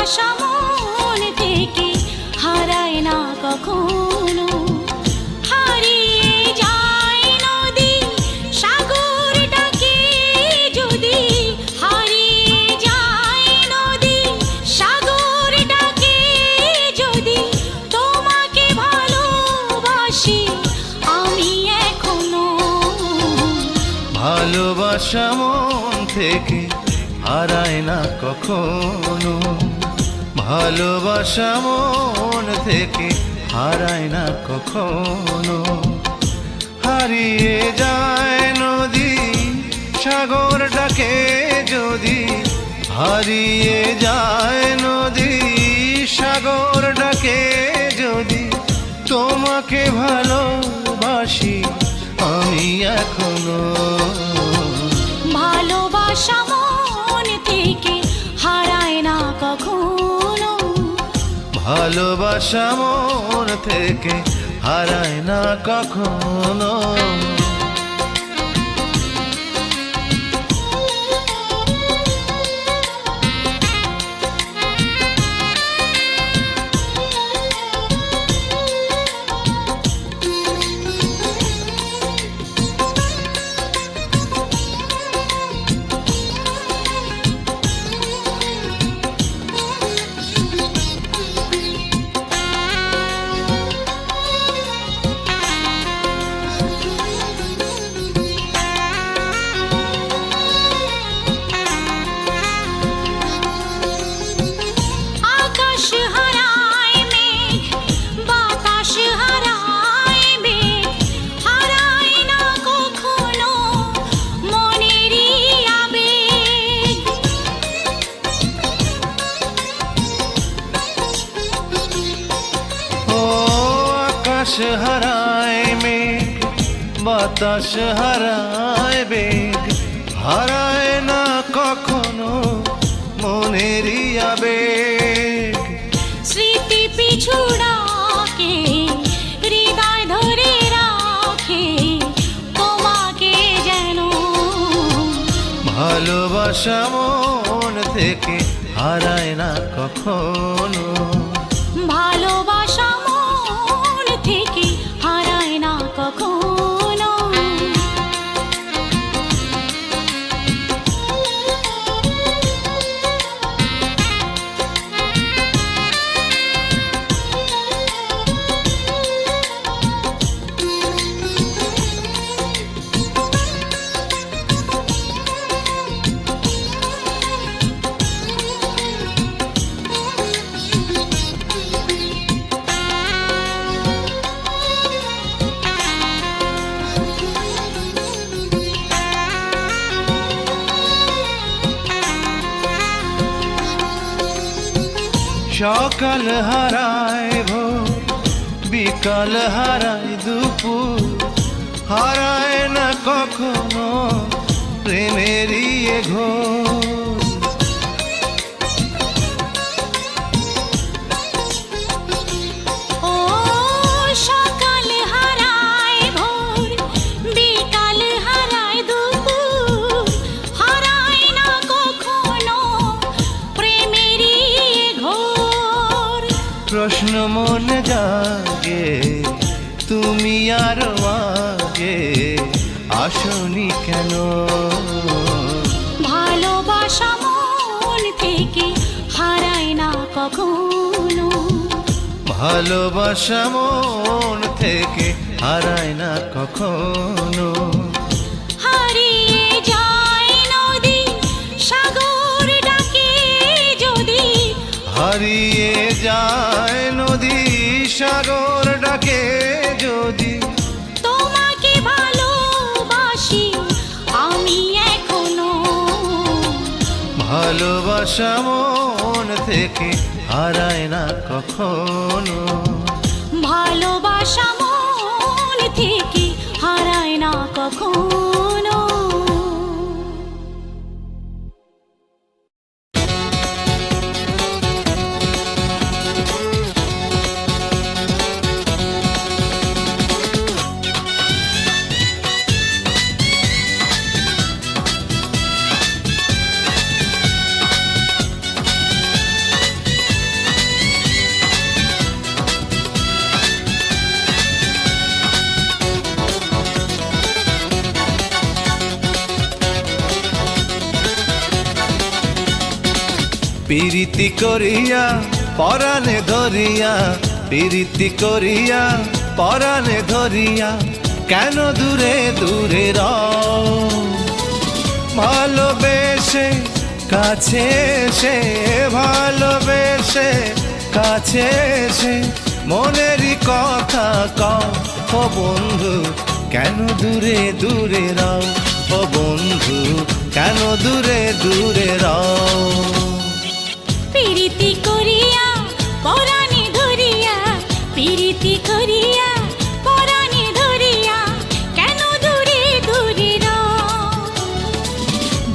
ভালোবাসা মন থেকে হারায় না কখনো। হারিয়ে যায় নদী সাগরটাকে যদি, হারিয়ে যায় নদী সাগরটাকে যদি, তোমাকে ভালোবাসি আমি এখনো। ভালোবাসা মন থেকে হারায় না কখনো, ভালোবাসা মন থেকে হারায় না কখনো। হারিয়ে যায় নদী সাগরটাকে যদি, হারিয়ে যায় নদী সাগরটাকে যদি, তোমাকে ভালোবাসি আমি এখনো। ভালোবাসা মন থেকে হারায় না কখনো, ভালোবাসা মন থেকে হারায় না কখনো। হারায় মেঘ বাতাস হারায় বেগ, হারায় না কখনো মনেরই আবেগ। স্মৃতি পিছু ডাকে হৃদয় ধরে রাখে তোমাকে যেন। ভালোবাসা মন থেকে হারায় না কখনো, ভালোবাসা মন থেকে হারায় না কখনো। সকাল হারায় ভোর, বিকাল হারায় দুপুর, হারায় না কখনো প্রেমেরই ঘোর। ও সকাল হারায় ভোর, বিকাল হারায় দুপুর, হারায় না কখনো প্রেমেরই ঘোর। প্রশ্ন মনে জাগে তুমি আর আগে আসনি কেন? ভালোবাসা মন থেকে হারায় না কখনো, ভালোবাসা মন থেকে হারায় না কখনো। হারিয়ে যায় নদী সাগরটাকে যদি, হারিয়ে যায় নদী সাগরটাকে যদি, তোমাকে ভালোবাসি আমি এখনো। ভালোবাসা মন থেকে হারায় না কখনো, ভালোবাসা মন থেকে হারায় না কখনো। প্রীতি করিয়া পরাণে ধরিয়া, প্রীতি করিয়া পরাণে ধরিয়া, কেন দূরে দূরে রও? ভালোবেসে কাছে এসে, ভালোবেসে কাছে এসে মনেরই কথা কও। ও বন্ধু কেন দূরে দূরে রও? ও বন্ধু কেন দূরে দূরে রও? প্রীতি করিয়া পরাণে ধরিয়া, প্রীতি করিয়া পরাণে ধরিয়া, কেন দূরে দূরে রও?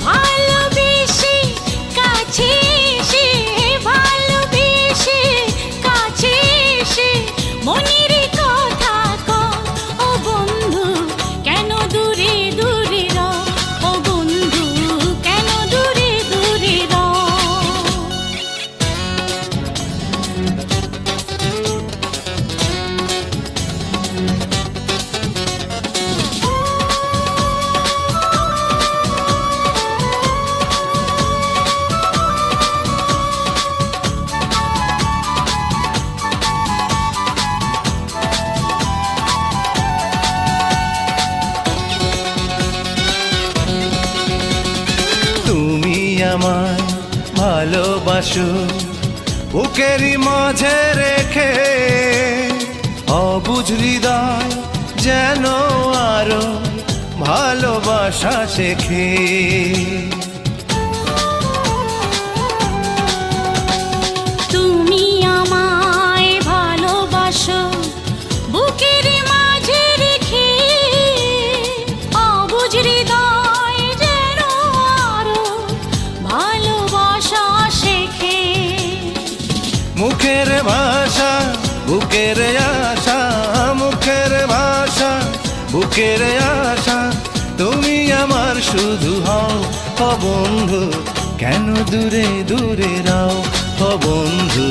ভালোবেসে কাছে এসে, ভালোবেসে কাছে এসে মনের কথা কও। ও বন্ধু কেন দূরে দূরে রও? ও বন্ধু কেন দূরে দূরে রও? তুমি আমায় ভালোবাসো বুকেরই মাঝে রেখে, অবুঝ হৃদয় যেন আরো ভালোবাসা শেখে। তুমি আমায় ভালোবাসো বুকের মাঝে রেখে, অবুঝ হৃদয় যেন আরো ভালোবাসা শেখে। মুখের ভাষা বুকের আশা, মুখের ভাষা বুকের আশা, তুমি আমার শুধু হও। ও বন্ধু কেন দূরে দূরে রও? ও বন্ধু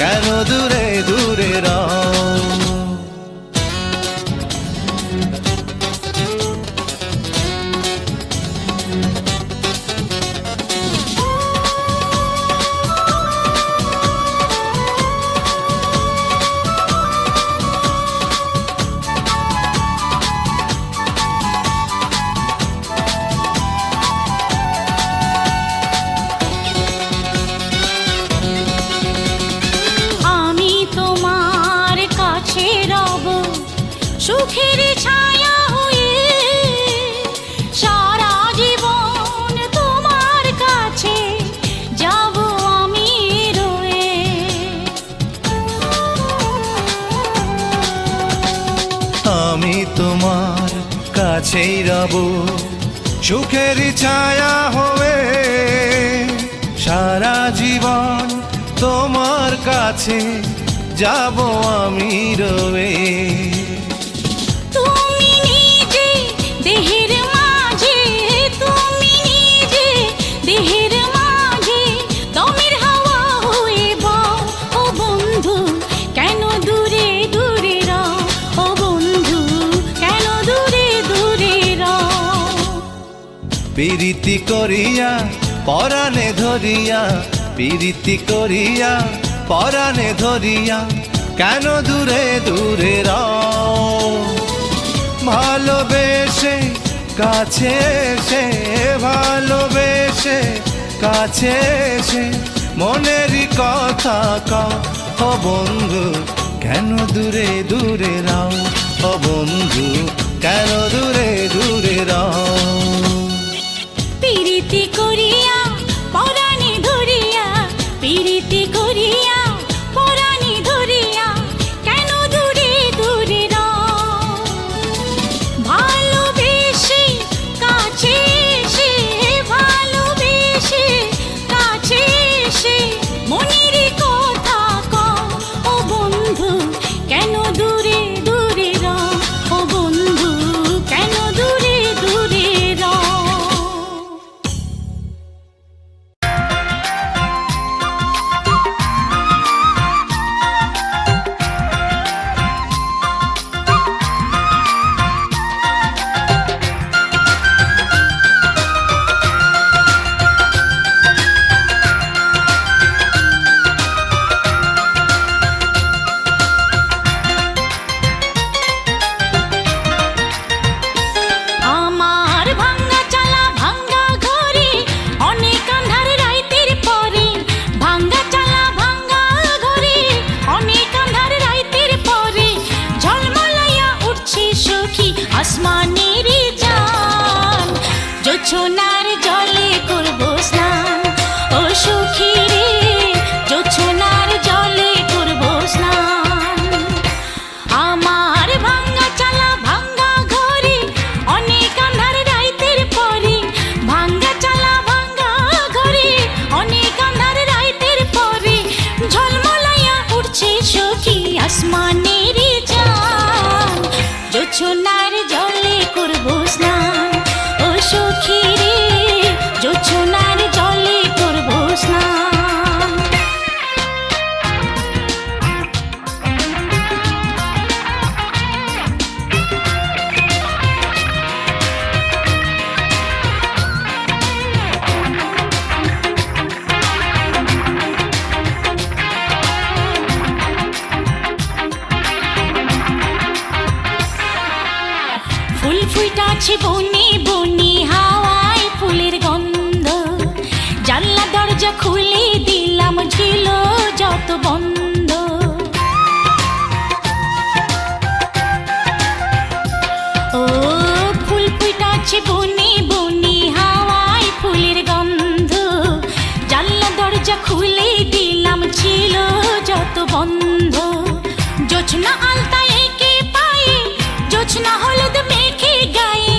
কেন দূরে দূরে রও? আমি তোমার কাছে রব সুখের ছায়া হয়ে, সারা জীবন তোমার কাছে যাব আমি রয়ে। আমি তোমার কাছেই রব সুখের ছায়া হয়ে, সারা জীবন তোমার কাছে যাব আমি রয়ে। তুমি নিজে দেহের মাঝে, তুমি নিজে দেহের মাঝে দমের হাওয়া হয়ে বও। ও বন্ধু কেন দূরে দূরে রও? ও বন্ধু কেন দূরে দূরে রও? প্রীতি করিয়া পরাণে ধরিয়া, প্রীতি করিয়া পরাণে ধরিয়া, কেন দূরে দূরে রও? ভালোবেসে কাছে এসে, ভালোবেসে কাছে এসে মনেরই কথা কও। ও বন্ধু কেন দূরে দূরে রও? ও বন্ধু কেন দূরে দূরে রও? প্রীতি করিয়া পরাণে ধরিয়া, প্রীতি করিয়া পরাণে ধরিয়া, কেন দূরে দূরে রও? ভালোবেসে কাছে এসে, ভালোবেসে কাছে এসে মনের কথা কও। ও বন্ধু কেন দূরে দূরে রও? ও বন্ধু কেন দূরে দূরে রও? আছে বনি বনি হাওয়ায় ফুলের গন্ধ, জানলা দরজা খুলে দিলাম ছিল যত বন্ধ। ও ফুল ফুটাচ্ছে বনি বনি হাওয়ায় ফুলের গন্ধ, জানলা দরজা খুলে দিলাম ছিল যত বন্ধ। জোছনা আলতা এঁকে পায়ে, জোছনা হলুদ মেখে গায়ে,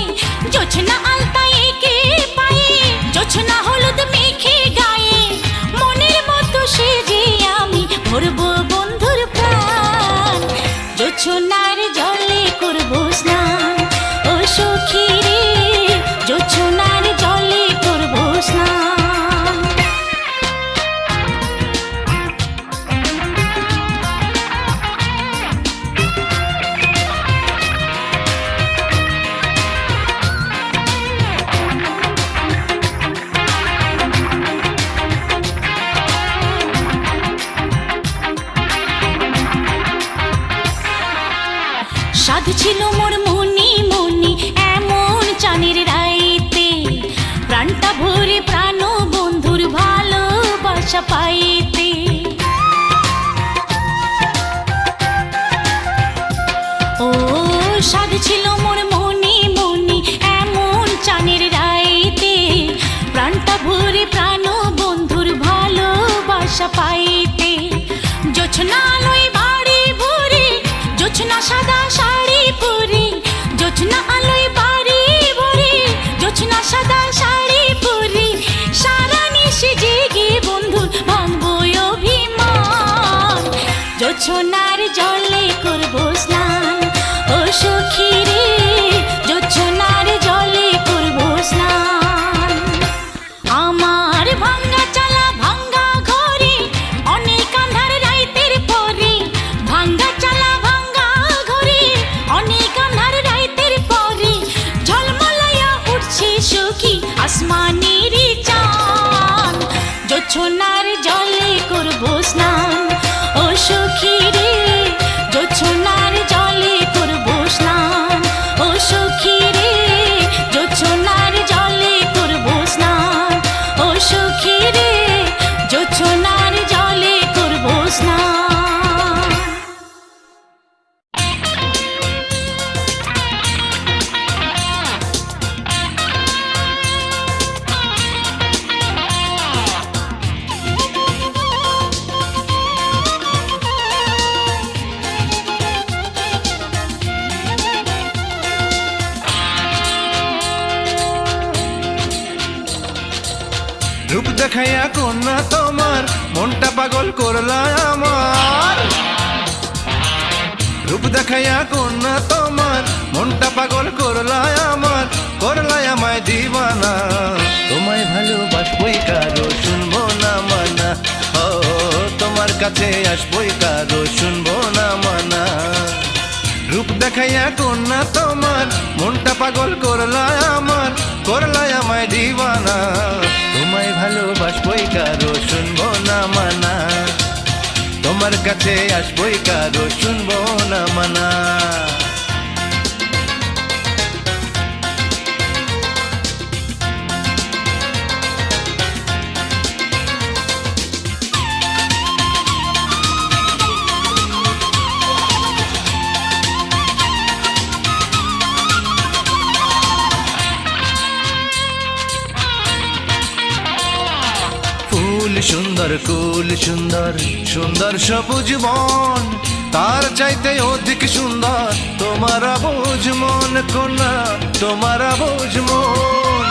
জোছনা আলতা এঁকে পায়ে, জোছনা হলুদ মেখে গায়ে, মনের মতো সেজে আমি ভরবো বন্ধুর প্রাণ। জোছনার জলে করবো স্নান, ও সখী রে জোছনার জলে করবো স্নান। সাধ ছিল মোর মনি মনি এমন চানের রাইতে, প্রাণটা ভরে প্রাণ বন্ধুর ভালোবাসা পাইতে। ও সাধ ছিল মোর মনি মনি এমন চানের রাইতে, প্রাণটা ভরে প্রাণ বন্ধুর ভালোবাসা পাইতে। জোছনা আলোয় বাড়ি ভরে, জোছনা সাদা শাড়ি পরে, জোছনা আলোয় বাড়ি ভরে, জোছনা সাদা শাড়ি পরে, সারা নিশে জেগে বন্ধু ভাঙবো অভিমান। জোছনার জলে করবো স্নান, ও সখী রে জোছনার জলে করবো স্নান। আমার ভাঙ্গা চালা ভাঙ্গা ঘরে অনেক আন্ধার রাইতের পরে, ভাঙ্গা চালা ভাঙ্গা ঘরে অনেক আন্ধার রাইতের পরে, ঝলমলাইয়া উঠছে সখী আসমানের চাঁদ। জোছনার জলে করবো স্নান, ও সখী রে জোছনার জলে করবো স্নান, ও সখী রে জোছনার জলে করবো স্নান, ও সখী রে জোছনার জলে করবো স্নান। রূপ দেখাইয়া কন্যা তোমার মনটা পাগল করলা আমার, রূপ দেখাইয়া কন্যা তোমার মনটা পাগল করলা আমার, করলাই আমায় দিবানা। তোমায় ভালোবাসবই কারো শুনবো না মানা, ও তোমার কাছে আসবই কারো শুনবো না মানা। রূপ দেখাইয়া কন্যা তোমার মনটা পাগল করলা আমার, করলাই আমায় দিবানা। তোমায় ভালোবাসবই কারো শুনবো না মানা, তোমার কাছে আসবই কারো শুনবো না মানা। সুন্দর কুল সুন্দর সুন্দর সবুজ বন, তার চাইতে অধিক সুন্দর তোমার বুঝ মন কন্যা, তোমার বুঝ মন।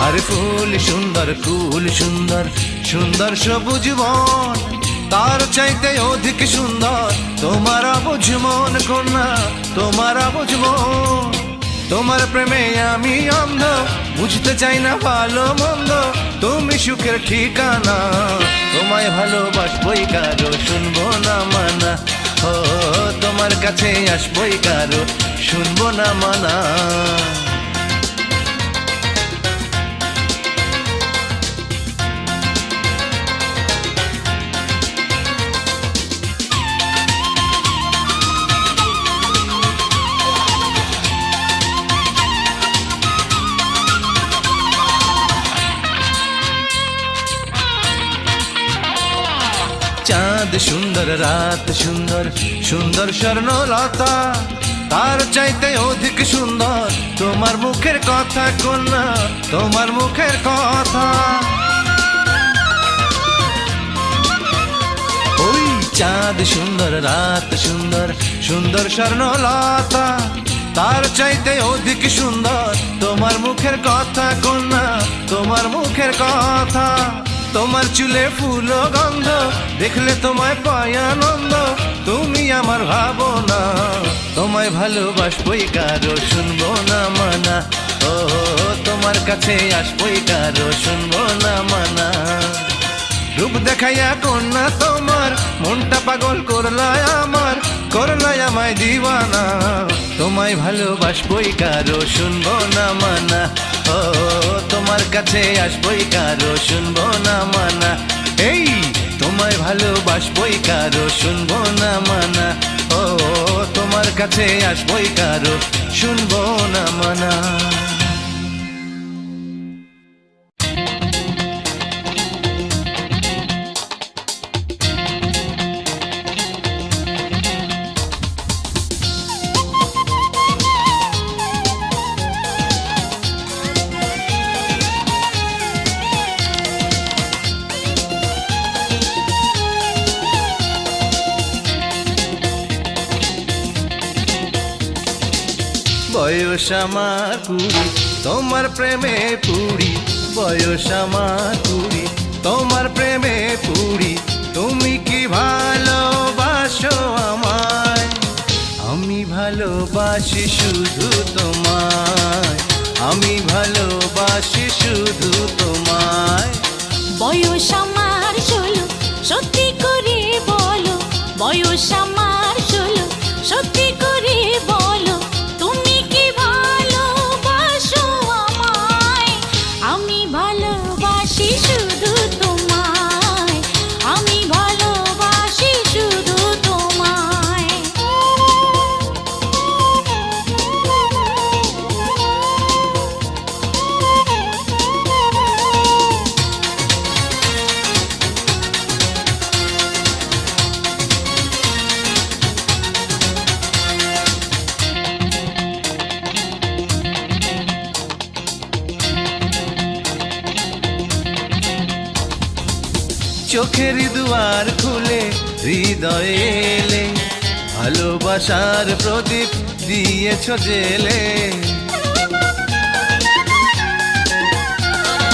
আরে ফুল সুন্দর কুল সুন্দর সুন্দর সবুজ বন, তার চাইতে অধিক সুন্দর তোমার বুঝ মন কন্যা, তোমার বুঝ মন। তোমার প্রেমে আমি অন্ধ, বুঝতে চাই না ভালো মন্দ, তুমি সুখের ঠিকানা। তোমায় ভালোবাসবই কারো শুনবো না মানা, ও তোমার কাছে আসবই কারো শুনবো না মানা। চাঁদ সুন্দর রাত সুন্দর সুন্দর স্বর্ণলতা তার চাইতে অধিক সুন্দর তোমার মুখের কথা কন্যা তোমার মুখের কথা ওই চাঁদ সুন্দর রাত সুন্দর সুন্দর স্বর্ণলতা তার চাইতে অধিক সুন্দর তোমার মুখের কথা কন্যা তোমার মুখের কথা তোমার চুলে ফুল গন্ধ দেখলে তোমায় পাই আনন্দ তুমি আমার ভাবনা তোমায় ভালোবাসবই কারো শুনবো না মানা ও তোমার কাছে আসবই কারো শুনবো না মানা রূপ দেখাইয়া কন্যা তোমার মনটা পাগল করলায় আমায় দিওয়ানা তোমায় ভালোবাসবই কারো শুনবো না মানা ও তোমার কাছে আসবই কারো শুনবো না মানা এই তোমায় ভালোবাসবই কারো শুনবো না মানা ও তোমার কাছে আসবই কারো শুনবো না মানা বয়স আমার কুড়ি তোমার প্রেমে পুরি বয়স আমার কুড়ি তোমার প্রেমে পুরি তুমি কি ভালোবাসো আমায় আমি ভালোবাসি শুধু তোমায় আমি ভালোবাসি শুধু তোমায় বয়স আমার 16 সত্যি করে বলো বয়স আমার 16 সত্যি করে বলো তুমি কি ভালোবাসো আমায় আমি ভালোবাসি শুধু তোমায় আমি ভালোবাসি শুধু তোমায় চোখের দুয়ার খুলে হৃদয়ে এলে ভালোবাসার প্রদীপ দিয়েছ জেলে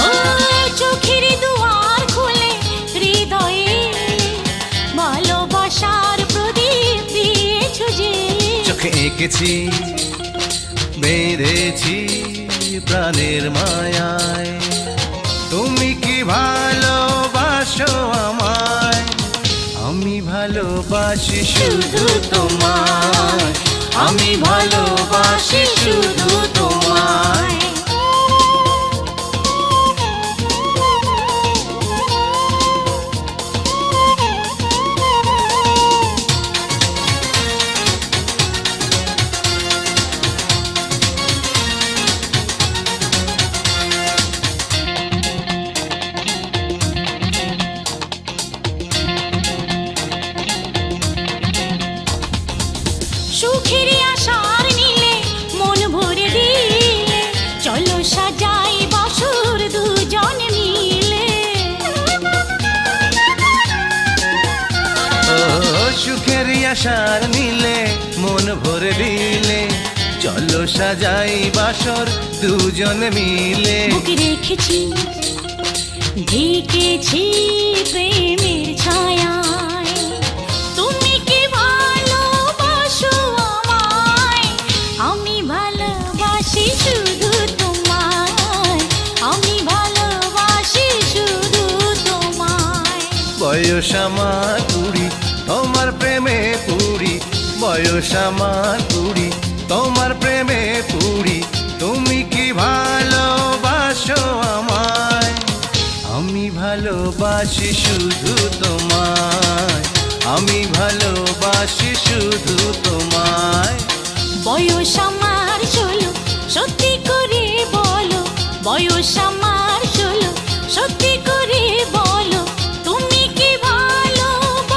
ও চোখের দুয়ার খুলে হৃদয়ে ভালোবাসার প্রদীপ দিয়েছো জেলে চোখে এঁকেছি বেঁধেছি প্রাণের মায়ায় তুমি কি ভালোবাসো আমায় আমি ভালোবাসি শুধু তোমায় আমি ভালোবাসি শুধু তোমায় সুখের আশার নীলে মন ভরে দিলে চলো সাজাই বাসর দুজন মিলে ও সুখের আশার নীলে মন ভরে দিলে চলো সাজাই বাসর দুজন মিলে বুকে রেখেছি ঢেকেছি প্রেমের ছায়ায় তুমি কি ভালোবাসো আমায় আমি ভালোবাসি শুধু তোমায় আমি ভালোবাসি শুধু তোমায় বয়স আমার কুড়ি তোমার প্রেমে পুরি বয়স আমার কুড়ি তোমার প্রেমে পুরি তুমি কি ভালোবাসো আমায় আমি ভালোবাসি শুধু তোমায় আমি ভালোবাসি শুধু তোমায় বয়স আমার 16 সত্যি করে বলো বয়স আমার 16 সত্যি করে বলো তুমি কি ভালোবাসো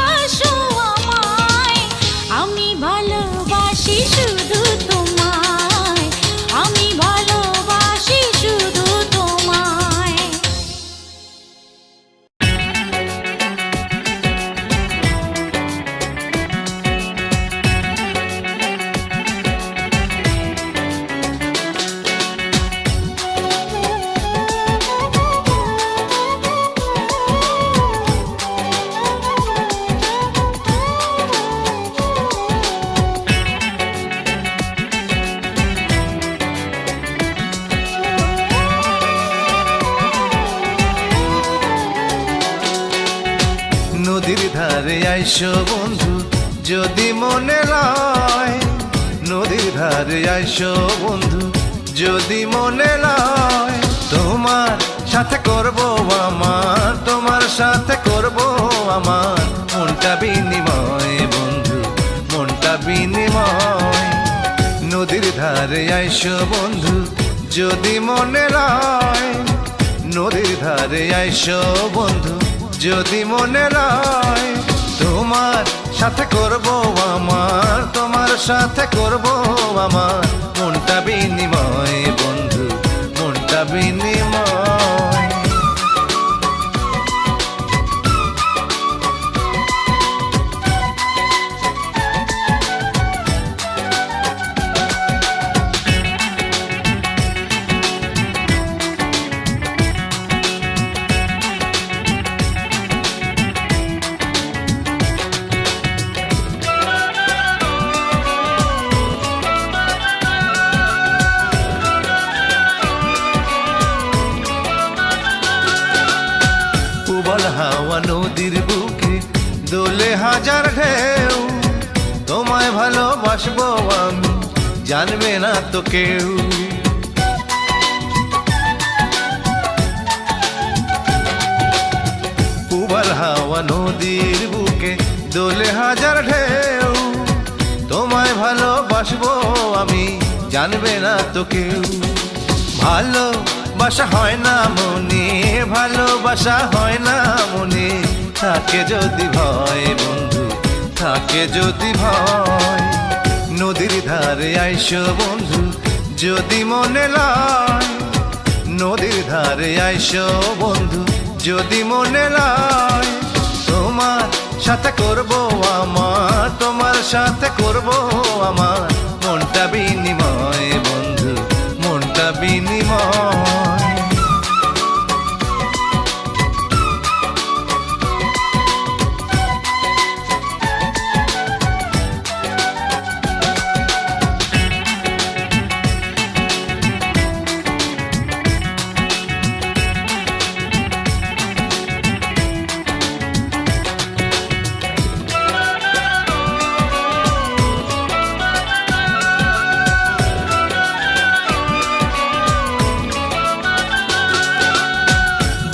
নদীর ধারে আইসো বন্ধু যদি মনে লয়, নদীর ধারে আইসো বন্ধু যদি মনে লয়। তোমার সাথে করব আমার, তোমার সাথে করব আমার মনটা বিনিময় বন্ধু, মনটা বিনিময়। নদীর ধারে আইসো বন্ধু যদি মনে লয়, নদীর ধারে আইসো বন্ধু যদি মনে লয়। তোমার সাথে করব আমার, তোমার সাথে করব আমার মনটা বিনিময় বন্ধু, মনটা বিনিময়। উবল হাওয়া নদীর বুকে দোলে হাজার ঢেউ, তোমায় ভালোবাসবো আমি জানবে না তো কেউ। উবল হাওয়া নদীর বুকে দোলে হাজার ঢেউ, তোমায় ভালোবাসবো আমি জানবে না তো কেউ। ভালোবাসা হয় না মনে, ভালোবাসা হয় না মনে, থাকে যদি ভয় বন্ধু, থাকে যদি ভয়। নদীর ধারে আইসো বন্ধু যদি মনে লয়, নদীর ধারে আইসো বন্ধু যদি মনে লয়। তোমার সাথে করব আমার, তোমার সাথে করব আমার মনটা বিনিময় বন্ধু, মনটা বিনিময়।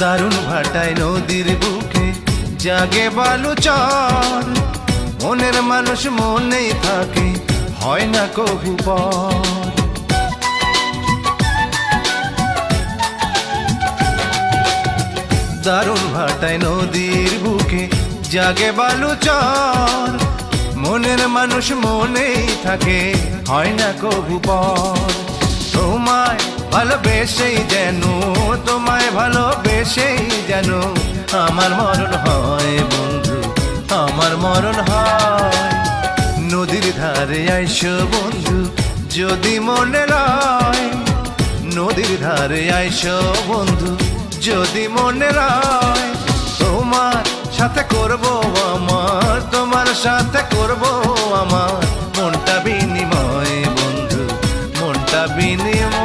দারুণ ভাটায় নদীর বুকে জাগে বালুচর, মনের মানুষ মনেই থাকে হয় না কবু পর। দারুণ ভাটায় নদীর বুকে জাগে বালুচর, মনের মানুষ মনেই থাকে হয় না কবু পর। তোমায় ভালোবেসেই যেন, তোমায় ভালোবেসেই যেন আমার মরণ হয় বন্ধু, আমার মরণ হয়। নদীর ধারে আইসো বন্ধু যদি মনে লয়, নদীর ধারে আইসো বন্ধু যদি মনে লয়। তোমার সাথে করব আমার, তোমার সাথে করব আমার মনটা বিনিময় বন্ধু, মনটা বিনিময়।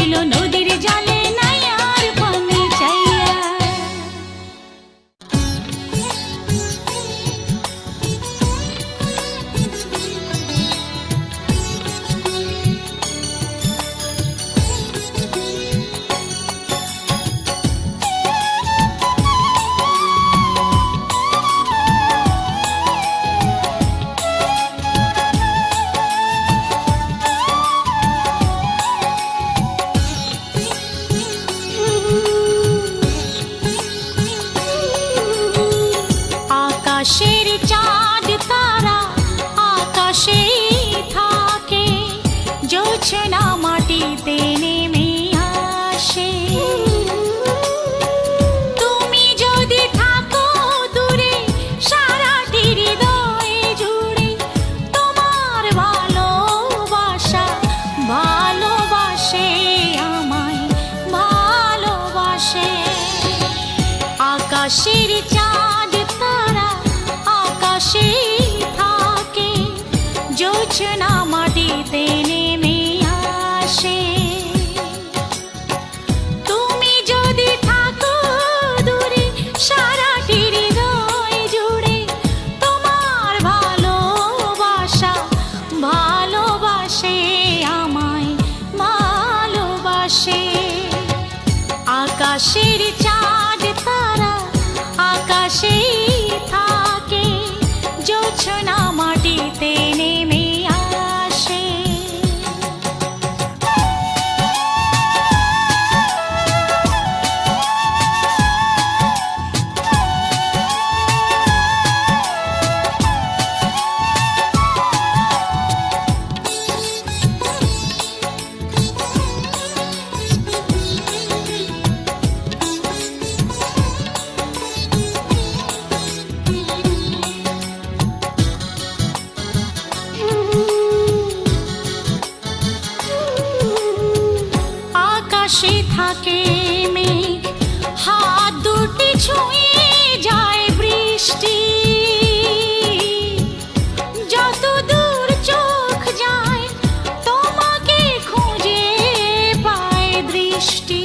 রইল নদীর জলে নাই আর পানি চাইয়া। আকাশের চাঁদ তারা আকাশেই থাকে, জোছনা মাটিতে নেমে আসে। তুমি যদি থাকো দূরে সারাটি হৃদয় জুড়ে, তোমার ভালোবাসা ভালোবাসে আমায় ভালোবাসে। আকাশের চাঁদ তারা আকাশেই থাকে, জোছনা মাটিতে নেমে আসে। তুমি যদি থাকো দূরে সারাটি হৃদয় জুড়ে, তোমার ভালোবাসা ভালোবাসে আমায় ভালোবাসে। আকাশের চাঁদ তারা আকাশেই থাকে, জোছনা মাটিতে নেমে আসে। আকাশে থাকে মেঘ, হাত দুটি ছুঁয়ে যায় বৃষ্টি। যত দূর চোখ যায় তোমাকে খুঁজে পায় দৃষ্টি।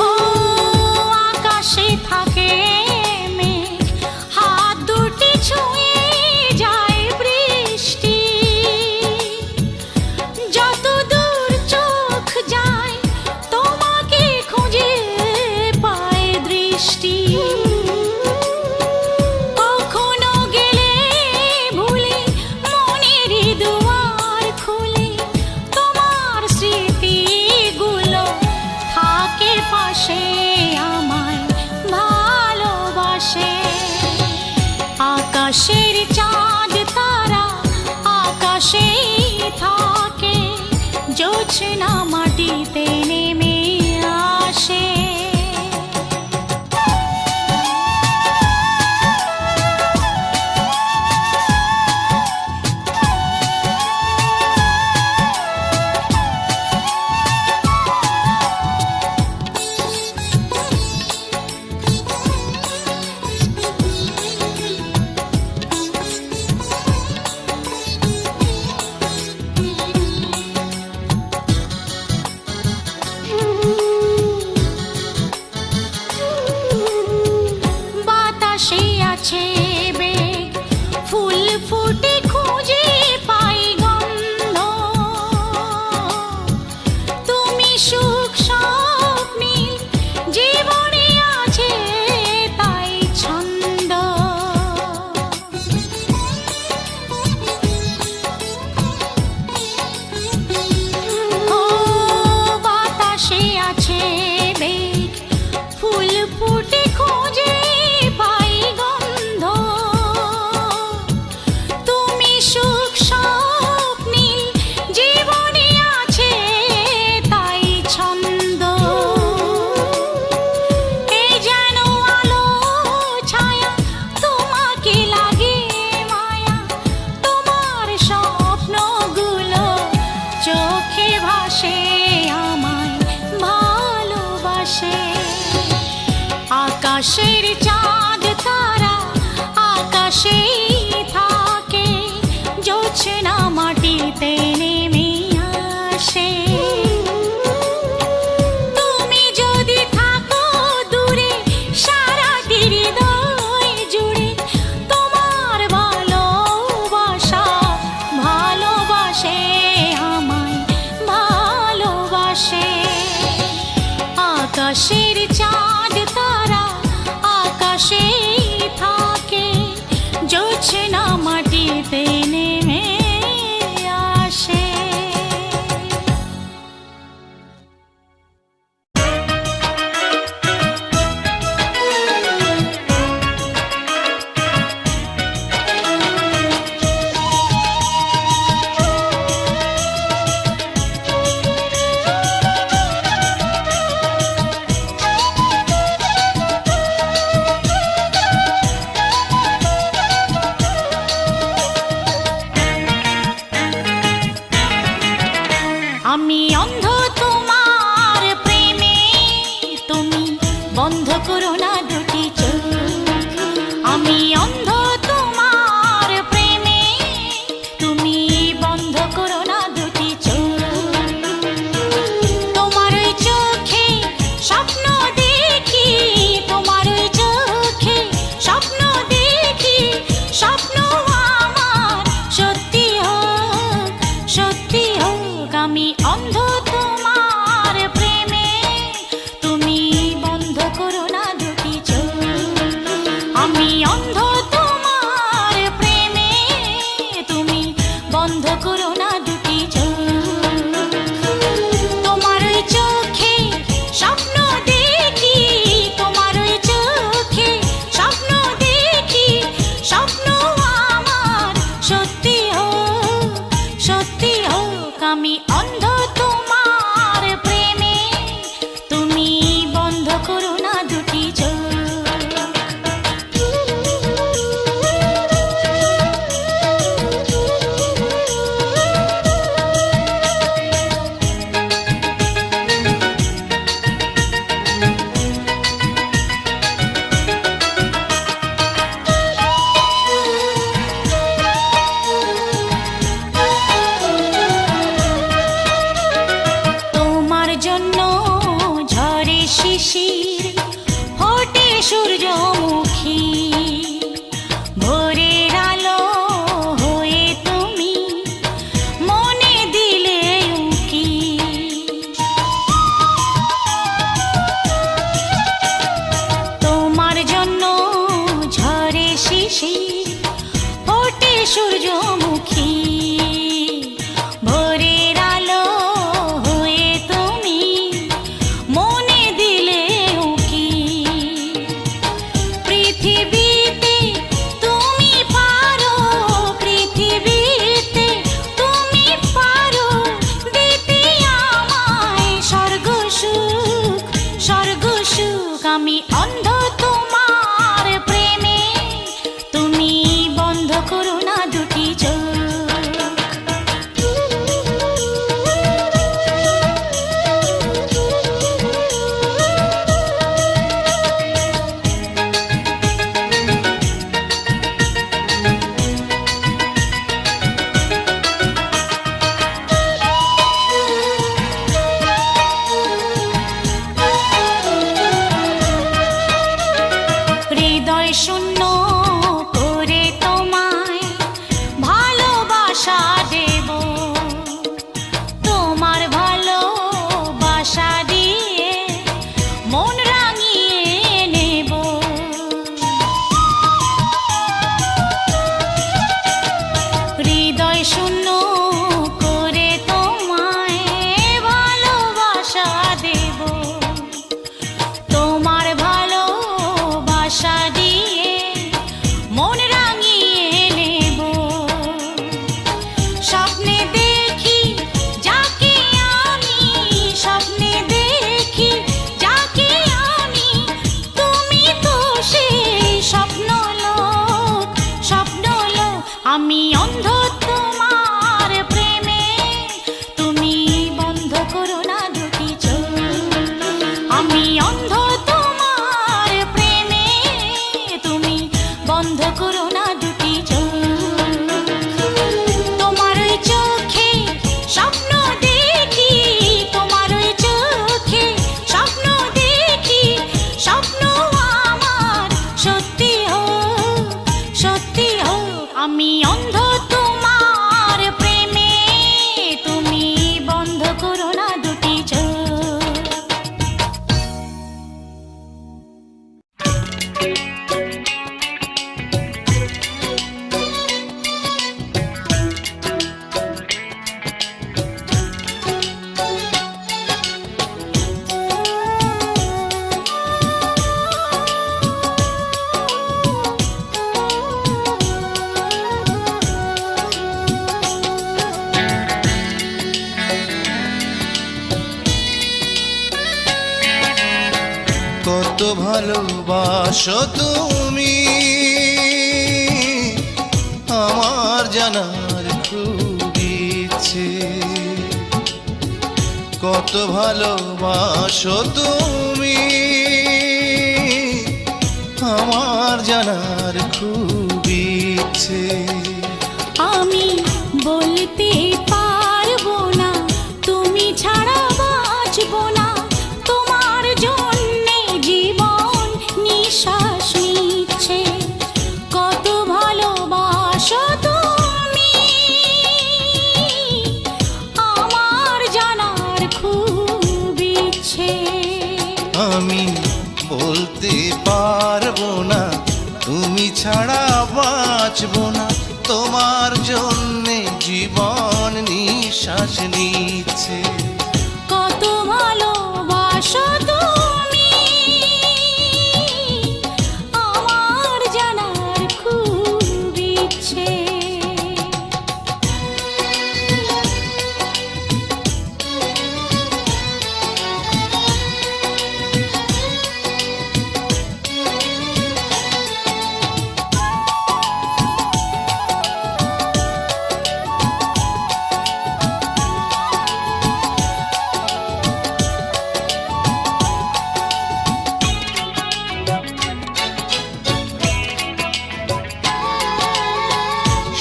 ও আকাশে থাকে মেঘ, হাত দুটি ছুঁয়ে যায় বৃষ্টি। যত দূর চোখ যায় তোমাকে খুঁজে পায় দৃষ্টি। কখনো গেলে ভুলে মনের দুয়ার খুলে, তোমার স্মৃতিগুলো থাকে পাশে আমায় ভালোবাসে। আকাশের চাঁদ তারা আকাশেই থাকে, জোছনা মাটিতে নেমে আসে। বাতাসে আছে বেগ, ফুল ফুটে খুঁজে পাই গন্ধ। তুমি সুখ স্বপ্নীল জীবনে আছে তাই ছন্দ। ও বাতাসে আছে বেগ, ফুল ফুটে খুঁজে পাই গন্ধ। তুমি সুখ স্বপ্নীল জীবনে আছে তাই ছন্দ। এই যেন আলো ছায়া তোমাকে লাগে মায়া, তোমার স্বপ্নগুলো চোখে ভাসে আমায় ভালোবাসে। আকাশের চাঁদ তারা আকাশেই থাকে, আমি অন্ধ তোমার প্রেমে, তুমি বন্ধ করো না দুটি চোখ। আমি অন্ধ তোমার প্রেমে, তুমি বন্ধ করো না দুটি চোখ। তোমার ওই চোখে স্বপ্ন দেখি, তোমার ওই চোখে স্বপ্ন দেখি, স্বপ্ন আমার সত্যি হোক, সত্যি হোক। আমি অন্ধ তোমার প্রেমে, তুমি বন্ধ করো না দুটি চোখ। আমি অন্ধ তোমার প্রেমে, তুমি বন্ধ করো না দুটি চোখ। তোমার ওই চোখে স্বপ্ন দেখি, তোমার ওই চোখে স্বপ্ন দেখি, স্বপ্ন আমার সত্যি হোক, সত্যি হোক। আমি অন্ধ তোমার প্রেমে, তুমি বন্ধ করো না দুটি চোখ। তোমার জন্য ঝরে শিশির, ফোটে সূর্যমুখী, ভোরের আলো হয়ে তুমি মনে দিলে উকি। তোমার জন্য ঝরে শিশির, ফোটে সূর্যমুখী, ভোরের আলো হয়ে তুমি মনে দিলে উকি। পৃথিবীতে তুমি পারো, পৃথিবীতে তুমি পারো দিতে আমায় স্বর্গ সুখ, স্বর্গ সুখ। আমি অন্ধ তোমার প্রেমে, তুমি বন্ধ করো না দুটি চোখ। হৃদয় শূন্য করে তোমায় ভালোবাসা দেব, তোমার ভালোবাসা দিয়ে মন রাঙিয়ে নেব। হৃদয় শূন্য করে তোমায় ভালোবাসা দেব, তোমার ভালোবাসা দিয়ে মন রাঙিয়ে নেব। স্বপ্নে দেখি যাকে আমি, স্বপ্নে দেখি যাকে আমি, তুমি তো সেই স্বপ্ন লোক, স্বপ্ন লোক। আমি অন্ধ তোমার প্রেমে, তুমি বন্ধ করো না দুটি চোখ। আমি অন্ধ তোমার প্রেমে, তুমি বন্ধ করো না দুটি চোখ। তোমার ওই চোখে স্বপ্ন দেখি, তোমার ওই চোখে স্বপ্ন দেখি, স্বপ্ন আমার সত্যি হোক, সত্যি হোক। আমি অন্ধ তোমার প্রেমে, তুমি বন্ধ করো না দুটি চোখ। কত ভালোবাসো তুমি, আমার জানার খুব ইচ্ছে। কত ভালোবাসো তুমি আমার জানার খুব ইচ্ছে। আমি বলতে পারবো না তুমি ছাড়া বাঁচবো না, তোমার জন্যে জীবন নিঃশ্বাস নিচ্ছে। কত ভালোবাসো তুমি আমার জানার খুব ইচ্ছে। আমি বলতে পারবো না তুমি ছাড়া বাঁচবো না, তোমার জন্যে জীবন নিঃশ্বাস নিচ্ছে। কত ভালোবাসো তুমি আমার জানার খুব ইচ্ছে।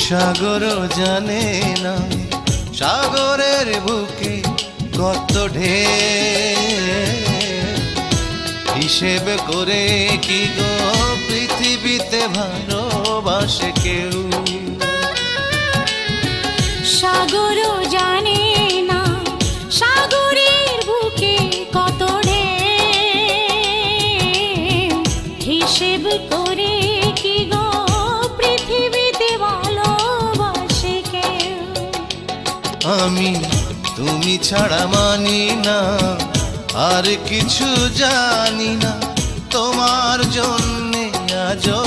সাগর জানে না সাগরের বুকে কত ঢেউ, হিসেব করে কি গো পৃথিবীতে ভালোবাসে কেউ। সাগর জানে না সাগরের বুকে কত ঢেউ, হিসেব করে কি গো পৃথিবীতে ভালোবাসে কেউ। আমি তুমি ছাড়া মানি না আর কিছু জানি না, তোমার জন্যে আজও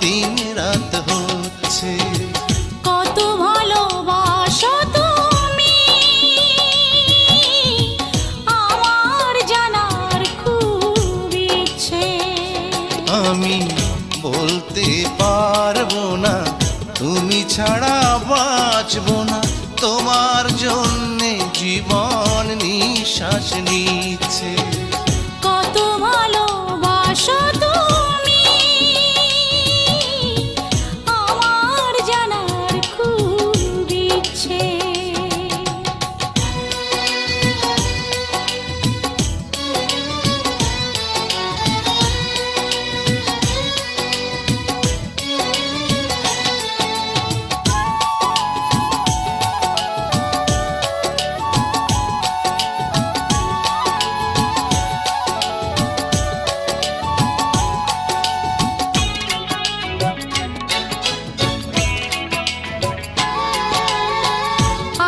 দিন রাত হচ্ছে। কত ভালোবাসো তুমি আমার জানার খুব ইচ্ছে। আমি বলতে পারবো না তুমি ছাড়া বাঁচবো না, তোমার জন্যে জীবন নিঃশ্বাস নিচ্ছে। কত ভালোবাসো তুমি আমার জানার খুব ইচ্ছে।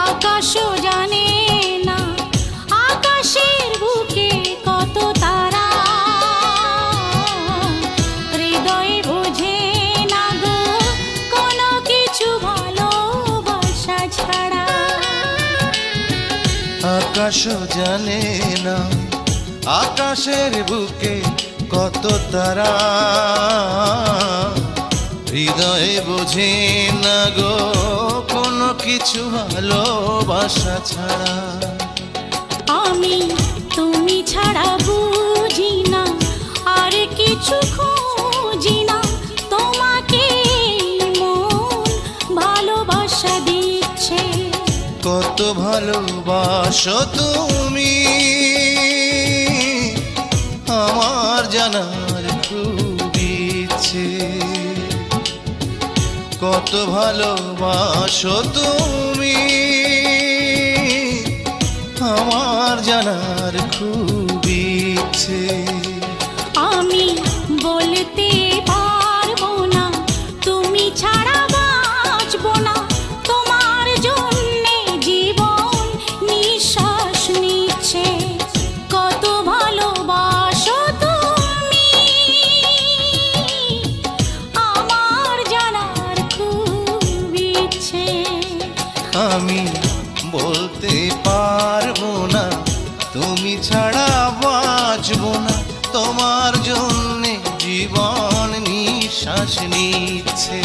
আকাশও জানে না আকাশের বুকে কত তারা, হৃদয়ে বোঝে না গো কোনো কিছু ভালোবাসা ছাড়া। আকাশও জানে না আকাশের বুকে কত তারা, হৃদয়ে বোঝে না গো কোনো কিছু ভালোবাসা ছাড়া। আমি তুমি ছাড়া বুঝি না আর কিছু খুঁজি না, তোমাকে মন ভালোবাসা দিচ্ছে। কত ভালোবাসো তুমি আমার জানার খুব ইচ্ছে। কত ভালোবাসো তুমি আমার জানার খুব ইচ্ছে। আমি বলতে পারবো না তুমি ছাড়া বাঁচবো না, তোমার জন্যে জীবন নিঃশ্বাস নিচ্ছে। কত ভালোবাসো তুমি আমার জানার খুব ইচ্ছে। আমি বলতে পারবো না তুমি ছাড়া বাঁচবো না, তোমার জন্যে জীবন নিঃশ্বাস নিচ্ছে।